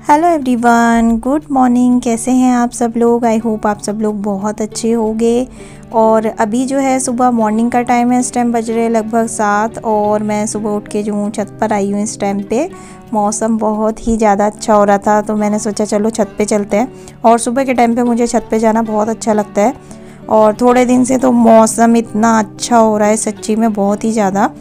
Hello everyone, good morning. कैसे हैं आप सब लोग? आई होप आप सब लोग बहुत अच्छे होंगे। और अभी जो है सुबह मॉर्निंग का टाइम है। इस टाइम बज रहे हैं लगभग 7 और मैं सुबह उठ के जो हूँ छत पर आई हूँ। इस टाइम पे मौसम बहुत ही ज़्यादा अच्छा हो रहा था तो मैंने सोचा चलो छत पे चलते हैं। और सुबह के टाइम पे मुझे छत पे जाना बहुत अच्छा लगता है। और थोड़े दिन से तो मौसम इतना अच्छा हो रहा है सच्ची में, बहुत ही ज़्यादा।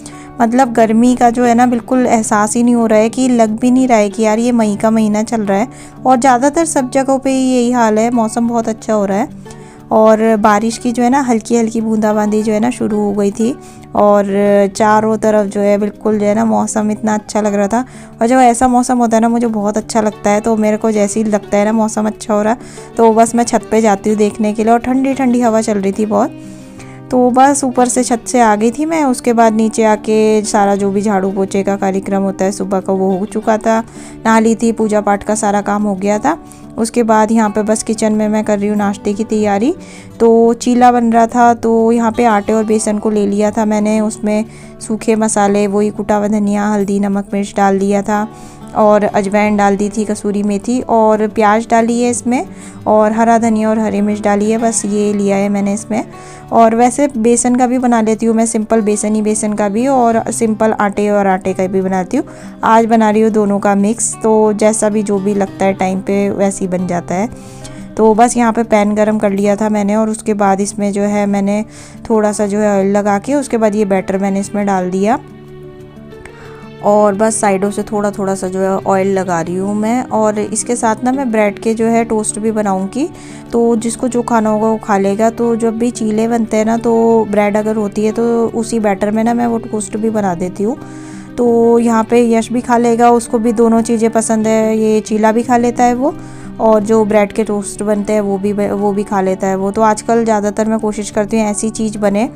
मतलब गर्मी का जो है ना बिल्कुल एहसास ही नहीं हो रहा है, कि लग भी नहीं रहा है कि यार ये मई का महीना चल रहा है। और ज़्यादातर सब जगहों पे यही हाल है, मौसम बहुत अच्छा हो रहा है। और बारिश की जो है ना हल्की हल्की बूंदाबांदी जो है ना शुरू हो गई थी। और चारों तरफ जो है बिल्कुल जो है ना मौसम इतना अच्छा लग रहा था। और जब ऐसा मौसम होता है ना मुझे बहुत अच्छा लगता है। तो मेरे को जैसे ही लगता है ना मौसम अच्छा हो रहा है तो बस मैं छत पे जाती हूँ देखने के लिए। और ठंडी ठंडी हवा चल रही थी बहुत। तो बस ऊपर से छत से आ गई थी मैं। उसके बाद नीचे आके सारा जो भी झाड़ू पोछे का कार्यक्रम होता है सुबह का वो हो चुका था। नहा ली थी, पूजा पाठ का सारा काम हो गया था। उसके बाद यहाँ पे बस किचन में मैं कर रही हूँ नाश्ते की तैयारी। तो चीला बन रहा था तो यहाँ पे आटे और बेसन को ले लिया था मैंने। उसमें सूखे मसाले, वही कुटा हुआ धनिया, हल्दी, नमक, मिर्च डाल दिया था। और अजवाइन डाल दी थी, कसूरी मेथी और प्याज डाली है इसमें। और हरा धनिया और हरी मिर्च डाली है, बस ये लिया है मैंने इसमें। और वैसे बेसन का भी बना लेती हूँ मैं, सिंपल बेसन का भी और सिंपल आटे और आटे का भी बनाती हूँ। आज बना रही हूँ दोनों का मिक्स, तो जैसा भी जो भी लगता है टाइम पे वैसे ही बन जाता है। तो बस यहाँ पे पैन गरम कर लिया था मैंने। और उसके बाद इसमें जो है मैंने थोड़ा सा जो है ऑयल लगा के उसके बाद ये बैटर मैंने इसमें डाल दिया। और बस साइडों से थोड़ा थोड़ा सा जो है ऑयल लगा रही हूँ मैं। और इसके साथ ना मैं ब्रेड के जो है टोस्ट भी बनाऊँगी। तो जिसको जो खाना होगा वो खा लेगा। तो जब भी चीले बनते हैं ना तो ब्रेड अगर होती है तो उसी बैटर में ना मैं वो टोस्ट भी बना देती हूँ। तो यहाँ पे यश भी खा लेगा, उसको भी दोनों चीज़ें पसंद है। ये चीला भी खा लेता है वो, और जो ब्रेड के टोस्ट बनते हैं वो भी खा लेता है वो। तो आजकल ज़्यादातर मैं कोशिश करती हूँ ऐसी चीज़ बने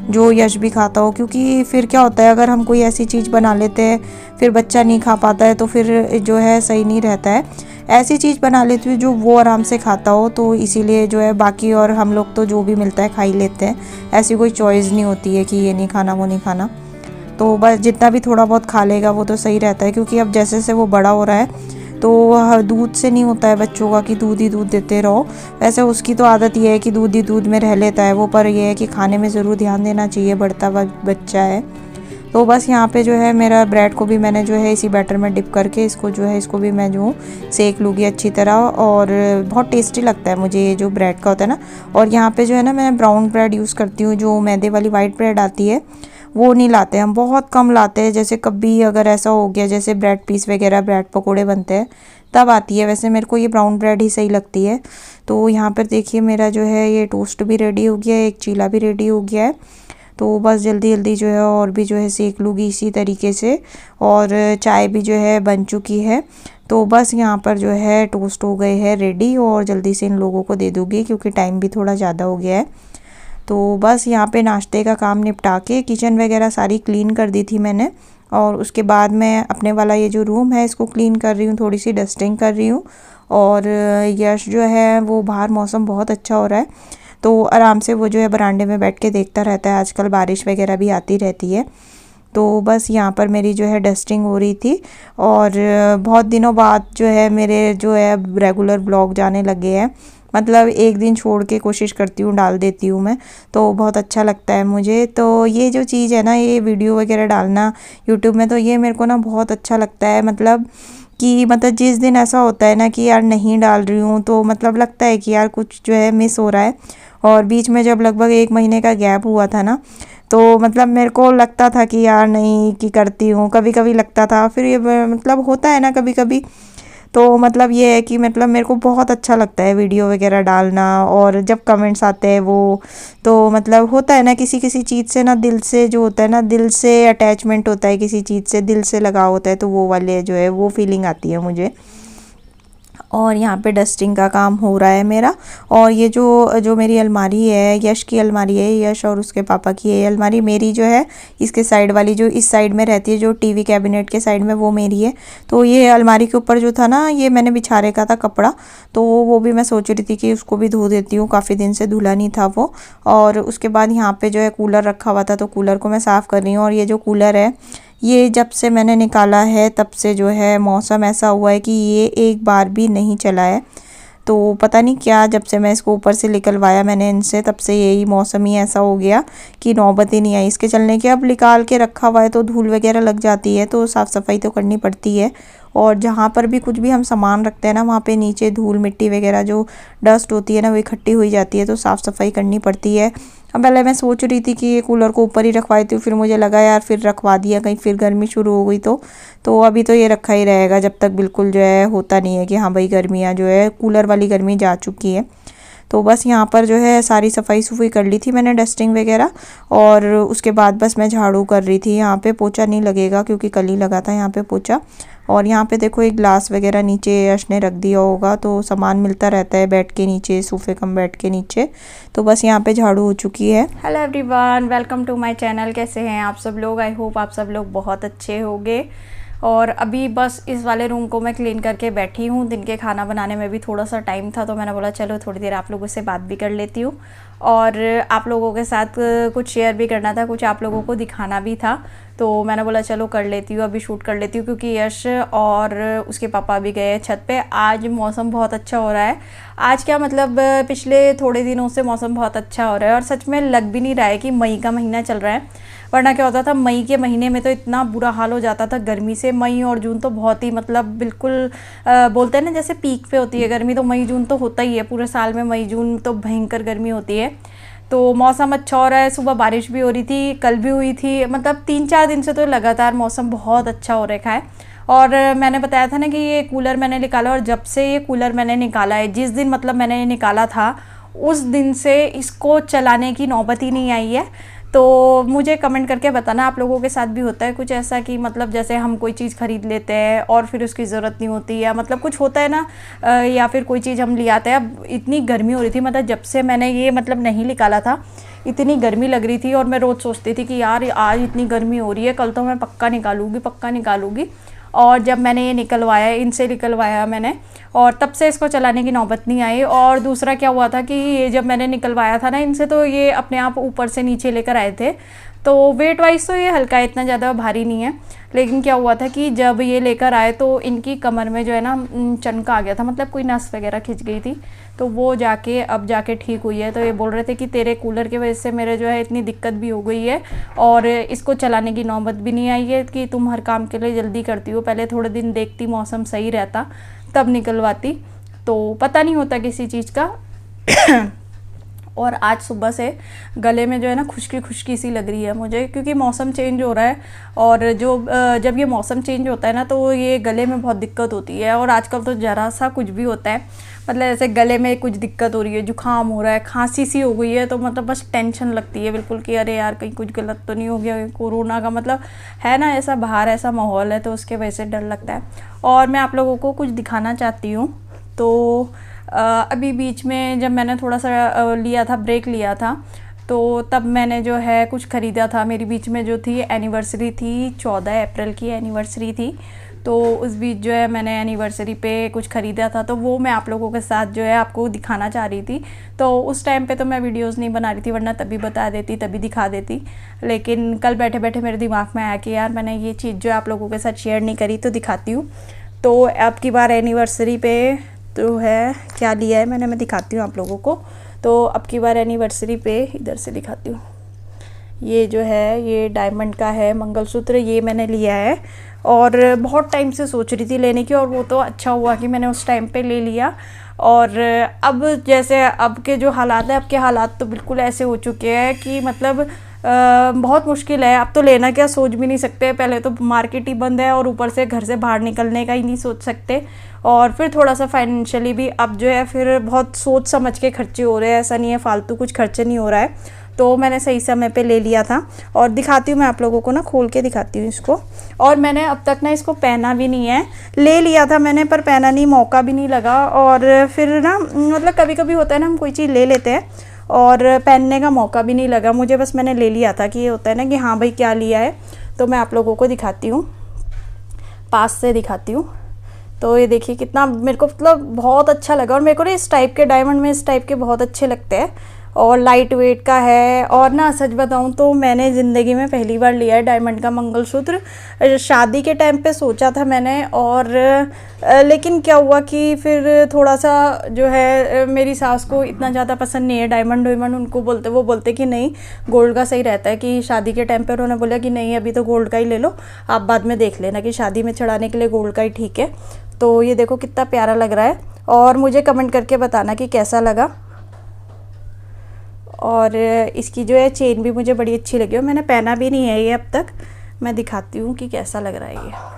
जो यश भी खाता हो। क्योंकि फिर क्या होता है अगर हम कोई ऐसी चीज़ बना लेते हैं फिर बच्चा नहीं खा पाता है तो फिर जो है सही नहीं रहता है। ऐसी चीज़ बना लेती हूँ जो वो आराम से खाता हो, तो इसीलिए जो है बाकी और हम लोग तो जो भी मिलता है खा ही लेते हैं। ऐसी कोई चॉइस नहीं होती है कि ये नहीं खाना वो नहीं खाना। तो बस जितना भी थोड़ा बहुत खा लेगा वो तो सही रहता है। क्योंकि अब जैसे जैसे वो बड़ा हो रहा है तो दूध से नहीं होता है बच्चों का कि दूध ही दूध देते रहो। वैसे उसकी तो आदत ये है कि दूध ही दूध में रह लेता है वो, पर ये है कि खाने में ज़रूर ध्यान देना चाहिए, बढ़ता हुआ बच्चा है। तो बस यहाँ पे जो है मेरा ब्रेड को भी मैंने जो है इसी बैटर में डिप करके इसको जो है इसको भी मैं जो सेक लूँगी अच्छी तरह। और बहुत टेस्टी लगता है मुझे ये जो ब्रेड का होता है ना। और यहाँ पे जो है ना मैं ब्राउन ब्रेड यूज़ करती हूँ, जो मैदे वाली वाइट ब्रेड आती है वो नहीं लाते, हम बहुत कम लाते हैं। जैसे कभी अगर ऐसा हो गया जैसे ब्रेड पीस वगैरह, ब्रेड पकोड़े बनते हैं तब आती है। वैसे मेरे को ये ब्राउन ब्रेड ही सही लगती है। तो यहाँ पर देखिए मेरा जो है ये टोस्ट भी रेडी हो गया है, एक चीला भी रेडी हो गया है। तो बस जल्दी जल्दी जो है और भी जो है सेक लूँगी इसी तरीके से। और चाय भी जो है बन चुकी है। तो बस यहाँ पर जो है टोस्ट हो गए हैं रेडी और जल्दी से इन लोगों को दे दूँगी क्योंकि टाइम भी थोड़ा ज़्यादा हो गया है। तो बस यहाँ पे नाश्ते का काम निपटा के किचन वगैरह सारी क्लीन कर दी थी मैंने। और उसके बाद मैं अपने वाला ये जो रूम है इसको क्लीन कर रही हूँ, थोड़ी सी डस्टिंग कर रही हूँ। और यश जो है वो बाहर मौसम बहुत अच्छा हो रहा है तो आराम से वो जो है बरामदे में बैठ के देखता रहता है। आजकल बारिश वगैरह भी आती रहती है। तो बस यहाँ पर मेरी जो है डस्टिंग हो रही थी। और बहुत दिनों बाद जो है मेरे जो है रेगुलर ब्लॉग जाने लगे हैं। मतलब एक दिन छोड़ के कोशिश करती हूँ डाल देती हूँ मैं, तो बहुत अच्छा लगता है मुझे। तो ये जो चीज़ है ना, ये वीडियो वगैरह डालना यूट्यूब में, तो ये मेरे को ना बहुत अच्छा लगता है। मतलब जिस दिन ऐसा होता है ना कि यार नहीं डाल रही हूँ तो मतलब लगता है कि यार कुछ जो है मिस हो रहा है। और बीच में जब लगभग 1 महीने का गैप हुआ था ना तो मतलब मेरे को लगता था कि यार नहीं कि करती हूँ, कभी कभी लगता था। फिर ये मतलब होता है ना कभी कभी। तो मतलब ये है कि मतलब मेरे को बहुत अच्छा लगता है वीडियो वगैरह डालना। और जब कमेंट्स आते हैं वो तो मतलब होता है ना किसी किसी चीज़ से ना दिल से जो होता है ना, दिल से अटैचमेंट होता है किसी चीज़ से, दिल से लगाव होता है, तो वो वाले जो है वो फीलिंग आती है मुझे। और यहाँ पे डस्टिंग का काम हो रहा है मेरा। और ये जो जो मेरी अलमारी है, यश की अलमारी है, यश और उसके पापा की है ये अलमारी। मेरी जो है इसके साइड वाली जो इस साइड में रहती है, जो टीवी कैबिनेट के साइड में, वो मेरी है। तो ये अलमारी के ऊपर जो था ना ये मैंने बिछा रखा था कपड़ा, तो वो भी मैं सोच रही थी कि उसको भी धो देती हूँ, काफ़ी दिन से धुला नहीं था वो। और उसके बाद यहाँ पर जो है कूलर रखा हुआ था तो कूलर को मैं साफ़ कर रही हूँ। और ये जो कूलर है ये जब से मैंने निकाला है तब से जो है मौसम ऐसा हुआ है कि ये एक बार भी नहीं चला है। तो पता नहीं क्या, जब से मैं इसको ऊपर से निकलवाया मैंने इनसे, तब से यही मौसम ही ऐसा हो गया कि नौबत ही नहीं आई इसके चलने की। अब निकाल के रखा हुआ है तो धूल वगैरह लग जाती है, तो साफ़ सफाई तो करनी पड़ती है। और जहाँ पर भी कुछ भी हम सामान रखते हैं ना, वहाँ पे नीचे धूल मिट्टी वगैरह जो डस्ट होती है ना, वो इकट्ठी हुई जाती है, तो साफ़ सफाई करनी पड़ती है। अब पहले मैं सोच रही थी कि ये कूलर को ऊपर ही रखवाई थी, फिर मुझे लगा यार फिर रखवा दिया कहीं फिर गर्मी शुरू हो गई तो अभी तो ये रखा ही रहेगा जब तक बिल्कुल जो है होता नहीं है कि हाँ भाई गर्मियाँ जो है कूलर वाली गर्मी जा चुकी है। तो बस यहाँ पर जो है सारी सफाई सफाई कर ली थी मैंने, डस्टिंग वगैरह, और उसके बाद बस मैं झाड़ू कर रही थी। यहाँ पे पोछा नहीं लगेगा क्योंकि कल ही लगा था यहाँ पे पोछा। और यहाँ पे देखो एक ग्लास वगैरह नीचे यश ने रख दिया होगा, तो सामान मिलता रहता है बेड के नीचे, सोफे कम बेड के नीचे। तो बस यहाँ पे झाड़ू हो चुकी है। Hello everyone, welcome to my channel. कैसे हैं आप सब लोग? आई होप आप सब लोग बहुत अच्छे होंगे। और अभी बस इस वाले रूम को मैं क्लीन करके बैठी हूँ। दिन के खाना बनाने में भी थोड़ा सा टाइम था, तो मैंने बोला चलो थोड़ी देर आप लोगों से बात भी कर लेती हूँ और आप लोगों के साथ कुछ शेयर भी करना था, कुछ आप लोगों को दिखाना भी था। तो मैंने बोला चलो कर लेती हूँ, अभी शूट कर लेती हूँ, क्योंकि यश और उसके पापा भी गए छत पे। आज मौसम बहुत अच्छा हो रहा है। आज क्या मतलब, पिछले थोड़े दिनों से मौसम बहुत अच्छा हो रहा है और सच में लग भी नहीं रहा है कि मई का महीना चल रहा है। वरना क्या होता था, मई के महीने में तो इतना बुरा हाल हो जाता था गर्मी से। मई और जून तो बहुत ही मतलब बिल्कुल बोलते हैं ना जैसे पीक पे होती है गर्मी, तो मई जून तो होता ही है पूरे साल में। मई जून तो भयंकर गर्मी होती है। तो मौसम अच्छा हो रहा है, सुबह बारिश भी हो रही थी, कल भी हुई थी, मतलब 3-4 दिन से तो लगातार मौसम बहुत अच्छा हो रखा है। और मैंने बताया था ना कि ये कूलर मैंने निकाला, और जब से ये कूलर मैंने निकाला है, जिस दिन मतलब मैंने ये निकाला था उस दिन से इसको चलाने की नौबत ही नहीं आई है। तो मुझे कमेंट करके बताना आप लोगों के साथ भी होता है कुछ ऐसा कि मतलब जैसे हम कोई चीज़ ख़रीद लेते हैं और फिर उसकी ज़रूरत नहीं होती, या मतलब कुछ होता है ना, या फिर कोई चीज़ हम ले आते हैं। अब इतनी गर्मी हो रही थी, मतलब जब से मैंने ये मतलब नहीं निकाला था इतनी गर्मी लग रही थी, और मैं रोज़ सोचती थी कि यार आज इतनी गर्मी हो रही है, कल तो मैं पक्का निकालूंगी। और जब मैंने ये निकलवाया, इनसे निकलवाया मैंने, और तब से इसको चलाने की नौबत नहीं आई। और दूसरा क्या हुआ था कि ये जब मैंने निकलवाया था ना इनसे, तो ये अपने आप ऊपर से नीचे लेकर आए थे। तो वेट वाइज तो ये हल्का है, इतना ज़्यादा भारी नहीं है। लेकिन क्या हुआ था कि जब ये लेकर आए तो इनकी कमर में जो है ना चनका आ गया था, मतलब कोई नस वगैरह खिंच गई थी। तो वो अब जाके ठीक हुई है। तो ये बोल रहे थे कि तेरे कूलर की वजह से मेरे जो है इतनी दिक्कत भी हो गई है और इसको चलाने की नौबत भी नहीं आई है कि तुम हर काम के लिए जल्दी करती हो। पहले थोड़े दिन देखती मौसम सही रहता तब निकलवाती, तो पता नहीं होता किसी चीज़ का। और आज सुबह से गले में जो है ना खुश्की सी लग रही है मुझे, क्योंकि मौसम चेंज हो रहा है। और जब ये मौसम चेंज होता है ना तो ये गले में बहुत दिक्कत होती है। और आजकल तो ज़रा सा कुछ भी होता है, मतलब जैसे गले में कुछ दिक्कत हो रही है, जुकाम हो रहा है, खांसी सी हो गई है, तो मतलब बस टेंशन लगती है बिल्कुल कि अरे यार कहीं कुछ गलत तो नहीं हो गया। कोरोना का मतलब है ना, ऐसा बाहर ऐसा माहौल है, तो उसके वजह से डर लगता है। और मैं आप लोगों को कुछ दिखाना चाहती हूँ। तो अभी बीच में जब मैंने थोड़ा सा लिया था, ब्रेक लिया था, तो तब मैंने जो है कुछ ख़रीदा था। मेरी बीच में जो थी एनिवर्सरी थी, 14 अप्रैल की एनिवर्सरी थी, तो उस बीच जो है मैंने एनिवर्सरी पे कुछ ख़रीदा था, तो वो मैं आप लोगों के साथ जो है आपको दिखाना चाह रही थी। तो उस टाइम पे तो मैं वीडियोस नहीं बना रही थी, वरना तभी बता देती, तभी दिखा देती। लेकिन कल बैठे बैठे मेरे दिमाग में आया कि यार मैंने ये चीज़ जो है आप लोगों के साथ शेयर नहीं करी, तो दिखाती हूँ। तो अब की बार एनिवर्सरी पे तो है क्या लिया है मैंने, मैं दिखाती हूँ आप लोगों को। तो अब की बार एनिवर्सरी पे इधर से दिखाती हूँ। ये जो है ये डायमंड का है मंगलसूत्र, ये मैंने लिया है और बहुत टाइम से सोच रही थी लेने की, और वो तो अच्छा हुआ कि मैंने उस टाइम पे ले लिया। और अब जैसे अब के जो हालात है, अब के हालात तो बिल्कुल ऐसे हो चुके हैं कि मतलब बहुत मुश्किल है। अब तो लेना क्या सोच भी नहीं सकते। पहले तो मार्केट ही बंद है और ऊपर से घर से बाहर निकलने का ही नहीं सोच सकते। और फिर थोड़ा सा फाइनेंशियली भी अब जो है फिर बहुत सोच समझ के खर्चे हो रहे हैं, ऐसा नहीं है फालतू कुछ खर्चे नहीं हो रहा है। तो मैंने सही समय पे ले लिया था, और दिखाती हूँ मैं आप लोगों को ना, खोल के दिखाती हूँ इसको। और मैंने अब तक ना इसको पहना भी नहीं है, ले लिया था मैंने पर पहना नहीं, मौका भी नहीं लगा। और फिर ना मतलब कभी कभी होता है ना, हम कोई चीज़ ले लेते हैं और पहनने का मौका भी नहीं लगा मुझे, बस मैंने ले लिया था कि ये होता है ना कि हाँ भाई क्या लिया है। तो मैं आप लोगों को दिखाती हूँ, पास से दिखाती हूँ। तो ये देखिए कितना मेरे को मतलब बहुत अच्छा लगा। और मेरे को ना इस टाइप के डायमंड में इस टाइप के बहुत अच्छे लगते हैं। और लाइट वेट का है। और ना सच बताऊं तो मैंने ज़िंदगी में पहली बार लिया है डायमंड का मंगलसूत्र। शादी के टाइम पे सोचा था मैंने, और लेकिन क्या हुआ कि फिर थोड़ा सा जो है मेरी सास को इतना ज़्यादा पसंद नहीं है डायमंड वायमंड। उनको वो बोलते कि नहीं गोल्ड का सही रहता है। कि शादी के टाइम पे उन्होंने बोला कि नहीं अभी तो गोल्ड का ही ले लो, आप बाद में देख लेना, कि शादी में चढ़ाने के लिए गोल्ड का ही ठीक है। तो ये देखो कितना प्यारा लग रहा है, और मुझे कमेंट करके बताना कि कैसा लगा। और इसकी जो है चेन भी मुझे बड़ी अच्छी लगी, और मैंने पहना भी नहीं है ये अब तक। मैं दिखाती हूँ कि कैसा लग रहा है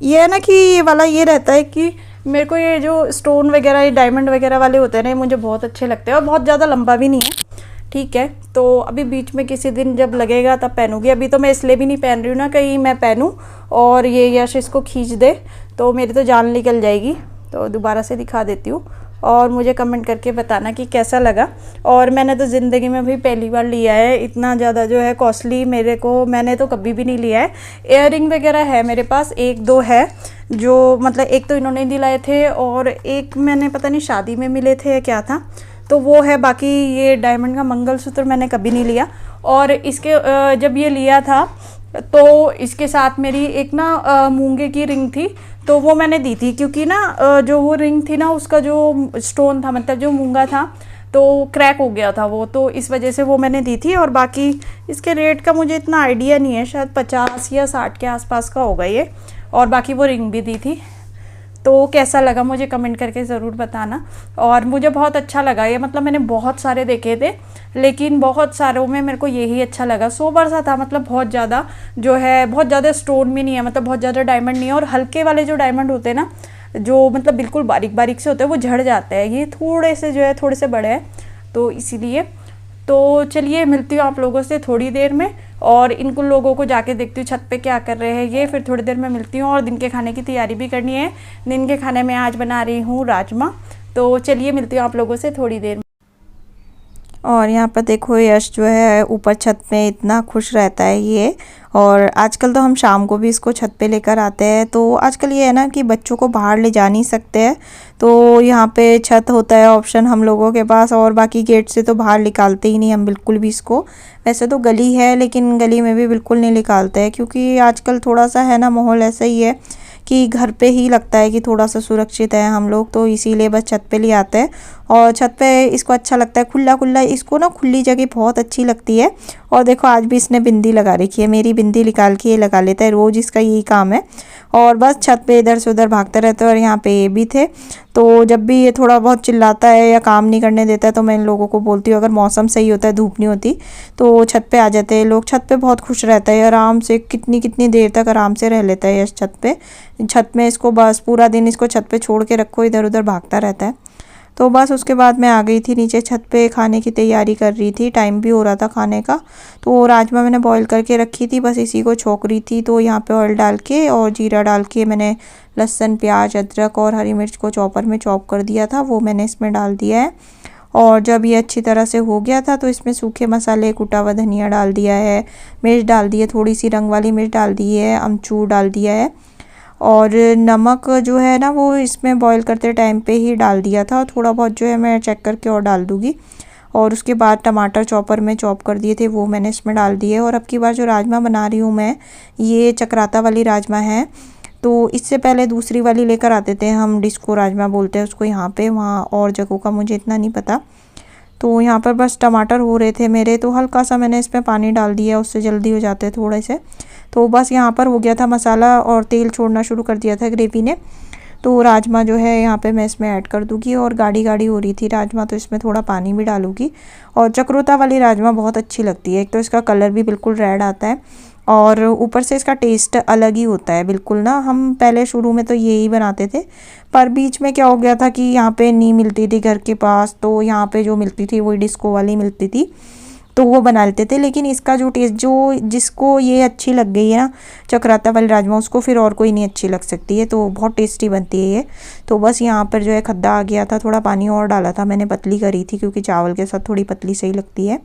ये है ना कि ये वाला ये रहता है कि मेरे को ये जो स्टोन वगैरह ये डायमंड वगैरह वाले होते हैं ना, ये मुझे बहुत अच्छे लगते हैं, और बहुत ज़्यादा लंबा भी नहीं है। ठीक है, तो अभी बीच में किसी दिन जब लगेगा तब पहनूंगी। अभी तो मैं इसलिए भी नहीं पहन रही हूँ ना कहीं मैं पहनूँ और ये यश इसको खींच दे तो मेरी तो जान निकल जाएगी। तो दोबारा से दिखा देती हूँ, और मुझे कमेंट करके बताना कि कैसा लगा। और मैंने तो ज़िंदगी में भी पहली बार लिया है, इतना ज़्यादा जो है कॉस्टली मेरे को मैंने तो कभी भी नहीं लिया है। इयररिंग वगैरह है मेरे पास, एक दो है जो मतलब एक तो इन्होंने दिलाए थे, और एक मैंने पता नहीं शादी में मिले थे या क्या था, तो वो है। बाकी ये डायमंड का मंगलसूत्र मैंने कभी नहीं लिया। और इसके जब ये लिया था तो इसके साथ मेरी एक ना मूंगे की रिंग थी, तो वो मैंने दी थी, क्योंकि ना जो वो रिंग थी ना उसका जो स्टोन था मतलब जो मूंगा था तो क्रैक हो गया था वो, तो इस वजह से वो मैंने दी थी। और बाकी इसके रेट का मुझे इतना आइडिया नहीं है, शायद 50 या 60 के आसपास का होगा ये। और बाकी वो रिंग भी दी थी। तो कैसा लगा मुझे कमेंट करके ज़रूर बताना। और मुझे बहुत अच्छा लगा ये, मतलब मैंने बहुत सारे देखे थे लेकिन बहुत सारों में मेरे को यही अच्छा लगा। सोबर सा था, मतलब बहुत ज़्यादा जो है बहुत ज़्यादा स्टोन भी नहीं है, मतलब बहुत ज़्यादा डायमंड नहीं है। और हल्के वाले जो डायमंड होते हैं ना जो मतलब बिल्कुल बारीक बारीक से होते हैं वो झड़ जाते हैं, ये थोड़े से जो है थोड़े से बड़े हैं तो इसीलिए। तो चलिए मिलती हूँ आप लोगों से थोड़ी देर में, और इनको लोगों को जाके देखती हूँ छत पे क्या कर रहे हैं ये, फिर थोड़ी देर में मिलती हूँ। और दिन के खाने की तैयारी भी करनी है। दिन के खाने में आज बना रही हूँ राजमा। तो चलिए मिलती हूँ आप लोगों से थोड़ी देर में। और यहाँ पर देखो यश जो है ऊपर छत पे इतना खुश रहता है ये। और आजकल तो हम शाम को भी इसको छत पे लेकर आते हैं। तो आजकल ये है ना कि बच्चों को बाहर ले जा नहीं सकते हैं, तो यहाँ पे छत होता है ऑप्शन हम लोगों के पास। और बाकी गेट से तो बाहर निकालते ही नहीं हम बिल्कुल भी इसको। वैसे तो गली है लेकिन गली में भी बिल्कुल नहीं निकालते हैं, क्योंकि आजकल थोड़ा सा है ना माहौल ऐसा ही है कि घर पे ही लगता है कि थोड़ा सा सुरक्षित है हम लोग, तो इसीलिए बस छत पे ले आते हैं। और छत पे इसको अच्छा लगता है खुला खुला, इसको ना खुली जगह बहुत अच्छी लगती है। और देखो आज भी इसने बिंदी लगा रखी है, मेरी बिंदी निकाल के ये लगा लेता है, रोज़ इसका यही काम है। और बस छत पे इधर से उधर भागता रहता है। और यहाँ पे ये भी थे, तो जब भी ये थोड़ा बहुत चिल्लाता है या काम नहीं करने देता है तो मैं इन लोगों को बोलती हूँ अगर मौसम सही होता है धूप नहीं होती तो छत पे आ जाते हैं लोग। छत पे बहुत खुश रहता है आराम से, कितनी कितनी देर तक आराम से रह लेता है यश छत पे। छत में इसको बस पूरा दिन इसको छत पे छोड़ के रखो, इधर उधर भागता रहता है। तो बस उसके बाद मैं आ गई थी नीचे छत पे, खाने की तैयारी कर रही थी, टाइम भी हो रहा था खाने का। तो राजमा मैंने बॉईल करके रखी थी, बस इसी को छोंक रही थी। तो यहाँ पे ऑयल डाल के और जीरा डाल के मैंने लहसुन प्याज अदरक और हरी मिर्च को चॉपर में चॉप कर दिया था, वो मैंने इसमें डाल दिया है। और जब ये अच्छी तरह से हो गया था तो इसमें सूखे मसाले कुटा हुआ धनिया डाल दिया है, मिर्च डाल दी है, थोड़ी सी रंग वाली मिर्च डाल दी है, अमचूर डाल दिया है। और नमक जो है ना वो इसमें बॉईल करते टाइम पे ही डाल दिया था, थोड़ा बहुत जो है मैं चेक करके और डाल दूँगी। और उसके बाद टमाटर चॉपर में चॉप कर दिए थे वो मैंने इसमें डाल दिए। और अब की बार जो राजमा बना रही हूँ मैं, ये चक्राता वाली राजमा है। तो इससे पहले दूसरी वाली लेकर आते थे हम, डिस्को राजमा बोलते हैं उसको यहाँ पे, वहाँ और जगहों का मुझे इतना नहीं पता। तो यहाँ पर बस टमाटर हो रहे थे मेरे, तो हल्का सा मैंने इसमें पानी डाल दिया, उससे जल्दी हो जाते हैं थोड़े से। तो बस यहाँ पर हो गया था मसाला और तेल छोड़ना शुरू कर दिया था ग्रेवी ने। तो राजमा जो है यहाँ पे मैं इसमें ऐड कर दूँगी। और गाढ़ी गाढ़ी हो रही थी राजमा तो इसमें थोड़ा पानी भी डालूँगी। और चक्रोता वाली राजमा बहुत अच्छी लगती है, एक तो इसका कलर भी बिल्कुल रेड आता है और ऊपर से इसका टेस्ट अलग ही होता है बिल्कुल ना। हम पहले शुरू में तो यही बनाते थे, पर बीच में क्या हो गया था कि यहाँ पे नहीं मिलती थी घर के पास, तो यहाँ पे जो मिलती थी वही डिस्को वाली मिलती थी तो वो बना लेते थे। लेकिन इसका जो टेस्ट जो जिसको ये अच्छी लग गई है ना चक्राता वाली राजमा, उसको फिर और कोई नहीं अच्छी लग सकती है, तो बहुत टेस्टी बनती है ये। तो बस यहाँ पर जो है खद्दा आ गया था, थोड़ा पानी और डाला था मैंने, पतली करी थी क्योंकि चावल के साथ थोड़ी पतली सही लगती है।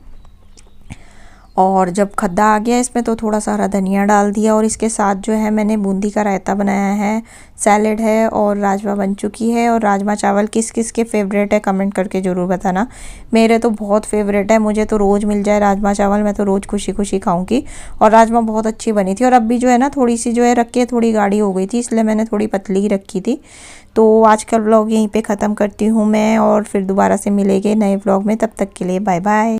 और जब खद्दा आ गया इसमें तो थोड़ा सा हरा धनिया डाल दिया। और इसके साथ जो है मैंने बूंदी का रायता बनाया है, सैलेड है और राजमा बन चुकी है। और राजमा चावल किस किस के फेवरेट है कमेंट करके ज़रूर बताना। मेरे तो बहुत फेवरेट है, मुझे तो रोज़ मिल जाए राजमा चावल मैं तो रोज़ खुशी खुशी खाऊंगी। और राजमा बहुत अच्छी बनी थी। और अब भी जो है ना थोड़ी सी जो है रख के थोड़ी गाढ़ी हो गई थी, इसलिए मैंने थोड़ी पतली ही रखी थी। तो आज का व्लॉग यहीं पे ख़त्म करती हूँ मैं, और फिर दोबारा से मिलेंगे नए व्लॉग में। तब तक के लिए बाय बाय।